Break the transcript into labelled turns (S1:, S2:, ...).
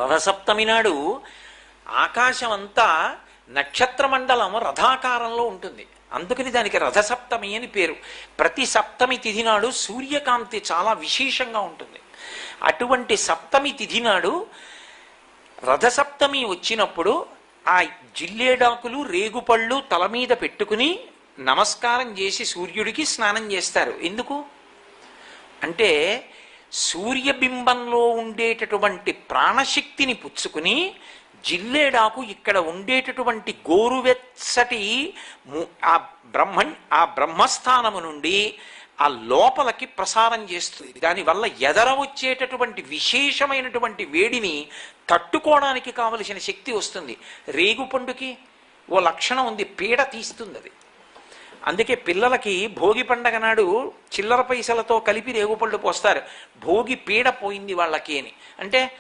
S1: రథసప్తమి నాడు ఆకాశం అంతా నక్షత్రమండలం రథాకారంలో ఉంటుంది. అందుకని దానికి రథసప్తమి అని పేరు. ప్రతి సప్తమి తిథి నాడు సూర్యకాంతి చాలా విశేషంగా ఉంటుంది. అటువంటి సప్తమి తిథి నాడు రథసప్తమి వచ్చినప్పుడు ఆ జిల్లేడాకులు రేగుపళ్ళు తల మీద పెట్టుకుని నమస్కారం చేసి సూర్యుడికి స్నానం చేస్తారు. ఎందుకు అంటే సూర్యబింబంలో ఉండేటటువంటి ప్రాణశక్తిని పుచ్చుకుని జిల్లేడాకు ఇక్కడ ఉండేటటువంటి గోరువెచ్చటి ఆ బ్రహ్మస్థానము నుండి ఆ లోపలికి ప్రసారం చేస్తుంది. దానివల్ల ఎదర వచ్చేటటువంటి విశేషమైనటువంటి వేడిని తట్టుకోవడానికి కావలసిన శక్తి వస్తుంది. రేగుపండుకి ఓ లక్షణం ఉంది, పీడ తీస్తుంది అది. అందుకే పిల్లలకి భోగి పండగ నాడు చిల్లర పైసలతో కలిపి రేగుపళ్ళు పోస్తారు. భోగి పీడ పోయింది వాళ్ళకి అని. అంటే